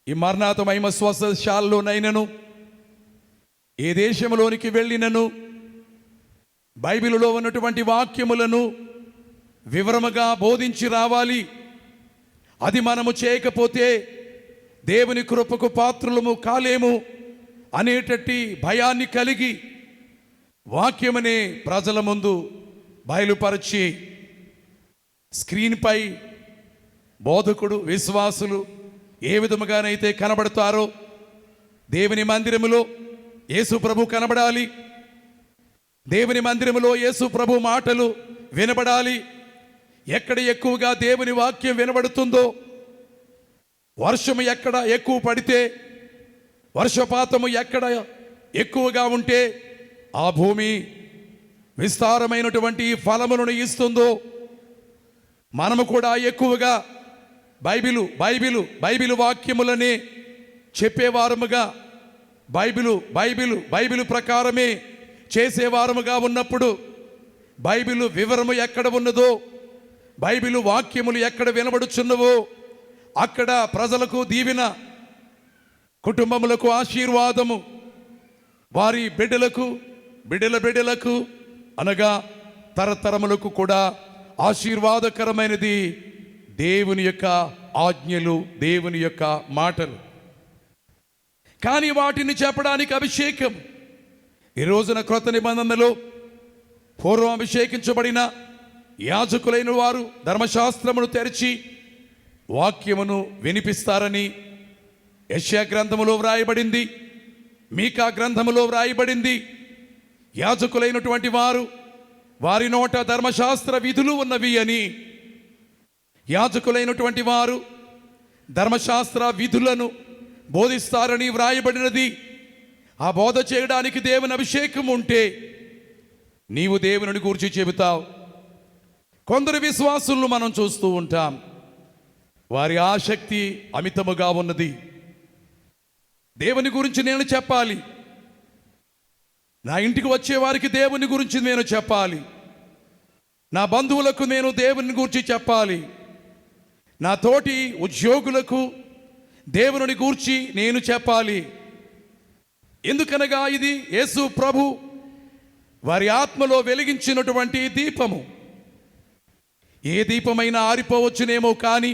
ఈ మరణాత మహిమ స్వస్థశాలలోనైనను ఏ దేశంలోనికి వెళ్ళినను బైబిలులో ఉన్నటువంటి వాక్యములను వివరముగా బోధించి రావాలి. అది మనము చేయకపోతే దేవుని కృపకు పాత్రులము కాలేము అనేటట్టి భయాన్ని కలిగి వాక్యమనే ప్రజల ముందు బయలుపరిచి స్క్రీన్పై బోధకుడు విశ్వాసులు ఏ విధముగానైతే కనబడతారో దేవుని మందిరములో యేసు ప్రభు కనబడాలి, దేవుని మందిరములో యేసు ప్రభు మాటలు వినబడాలి. ఎక్కడ ఎక్కువగా దేవుని వాక్యం వినబడుతుందో, వర్షము ఎక్కడ ఎక్కువ పడితే, వర్షపాతము ఎక్కడ ఎక్కువగా ఉంటే ఆ భూమి విస్తారమైనటువంటి ఫలములను ఇస్తుందో, మనము కూడా ఎక్కువగా బైబిలు వాక్యములని చెప్పేవారముగా బైబిలు ప్రకారమే చేసేవారముగా ఉన్నప్పుడు, బైబిలు వివరము ఎక్కడ ఉన్నదో, బైబిలు వాక్యములు ఎక్కడ వినబడుచున్నవో అక్కడ ప్రజలకు దీవెన, కుటుంబములకు ఆశీర్వాదము, వారి బిడ్డలకు అనగా తరతరములకు కూడా ఆశీర్వాదకరమైనది దేవుని యొక్క ఆజ్ఞలు, దేవుని యొక్క మాటలు. కానీ వాటిని చెప్పడానికి అభిషేకం. ఈ రోజున క్రొత్త నిబంధనలో పూర్వం అభిషేకించబడిన యాజకులైన వారు ధర్మశాస్త్రమును తెరిచి వాక్యమును వినిపిస్తారని యెషయా గ్రంథములో వ్రాయబడింది, మీకా గ్రంథములో వ్రాయబడింది. యాజకులైనటువంటి వారు వారి నోట ధర్మశాస్త్ర విధులు ఉన్నవి అని, యాజకులైనటువంటి వారు ధర్మశాస్త్ర విధులను బోధిస్తారని వ్రాయబడినది. ఆ బోధ చేయడానికి దేవుని అభిషేకం ఉంటే నీవు దేవుని గురించి చెబుతావు. కొందరు విశ్వాసులను మనం చూస్తూ ఉంటాం, వారి ఆసక్తి అమితముగా ఉన్నది. దేవుని గురించి నేను చెప్పాలి, నా ఇంటికి వచ్చే వారికి దేవుని గురించి నేను చెప్పాలి, నా బంధువులకు నేను దేవుని గురించి చెప్పాలి, నా తోటి ఉద్యోగులకు దేవుని గూర్చి నేను చెప్పాలి. ఎందుకనగా ఇది యేసు ప్రభు వారి ఆత్మలో వెలిగించినటువంటి దీపము. ఏ దీపమైనా ఆరిపోవచ్చునేమో కానీ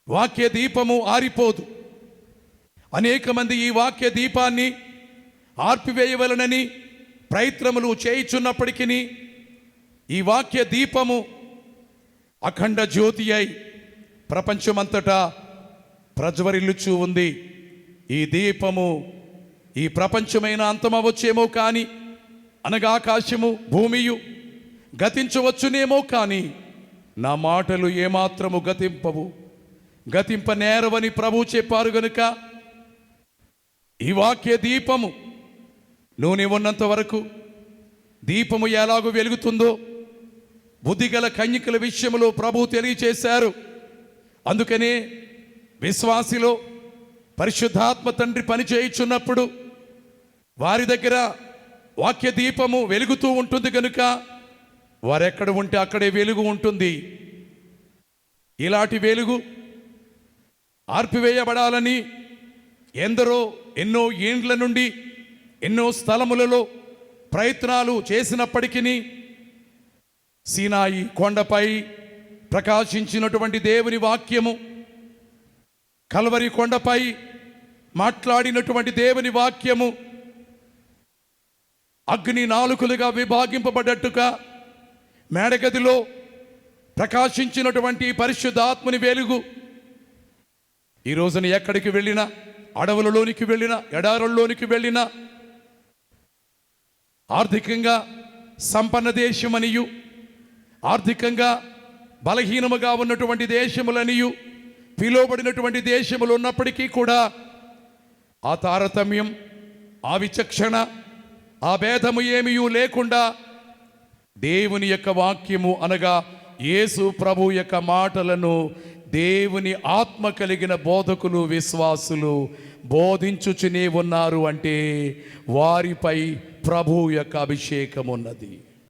వాక్య దీపము ఆరిపోదు. అనేక మంది ఈ వాక్య దీపాన్ని ఆర్పివేయవలనని ప్రయత్నములు చేయుచున్నప్పటికీ ఈ వాక్య దీపము అఖండ జ్యోతి అయి ప్రపంచమంతటా ప్రజ్వరిల్లుచూ ఉంది. ఈ దీపము ఈ ప్రపంచమైన అంతమవచ్చేమో కానీ, అనగా ఆకాశము భూమియు గతించవచ్చునేమో కానీ నా మాటలు ఏమాత్రము గతింపనేరవని ప్రభు చెప్పారు గనుక ఈ వాక్య దీపము నూనె ఉన్నంత వరకు దీపము ఎలాగో వెలుగుతుందో బుద్ధిగల కన్యకల విషయంలో ప్రభు తెలియచేశారు. అందుకనే విశ్వాసిలో పరిశుద్ధాత్మ తండ్రి పని చేయుచున్నప్పుడు వారి దగ్గర వాక్య దీపము వెలుగుతూ ఉంటుంది కనుక వారెక్కడ ఉంటే అక్కడే వెలుగు ఉంటుంది. ఇలాంటి వెలుగు ఆర్పివేయబడాలని ఎందరో ఎన్నో ఏండ్ల నుండి ఎన్నో స్థలములలో ప్రయత్నాలు చేసినప్పటికీ సీనాయి కొండపై ప్రకాశించినటువంటి దేవుని వాక్యము, కల్వరి కొండపై మాట్లాడినటువంటి దేవుని వాక్యము అగ్ని నాలుకలుగా విభాగింపబడ్డట్టుగా మేడగదిలో ప్రకాశించినటువంటి పరిశుద్ధాత్మని వెలుగు ఈ రోజున ఎక్కడికి వెళ్ళినా, అడవులలోనికి వెళ్ళినా, ఎడారుల్లోనికి వెళ్ళినా, ఆర్థికంగా సంపన్న దేశమనియు ఆర్థికంగా బలహీనముగా ఉన్నటువంటి దేశములనియు పిలువబడినటువంటి దేశములు ఉన్నప్పటికీ కూడా ఆ తారతమ్యం, ఆ విచక్షణ, ఆ భేదము ఏమీ లేకుండా దేవుని యొక్క వాక్యము అనగా యేసు ప్రభు యొక్క మాటలను దేవుని ఆత్మ కలిగిన బోధకులు విశ్వాసులు బోధించుచునే ఉన్నారు అంటే వారిపై ప్రభు యొక్క అభిషేకం ఉన్నది.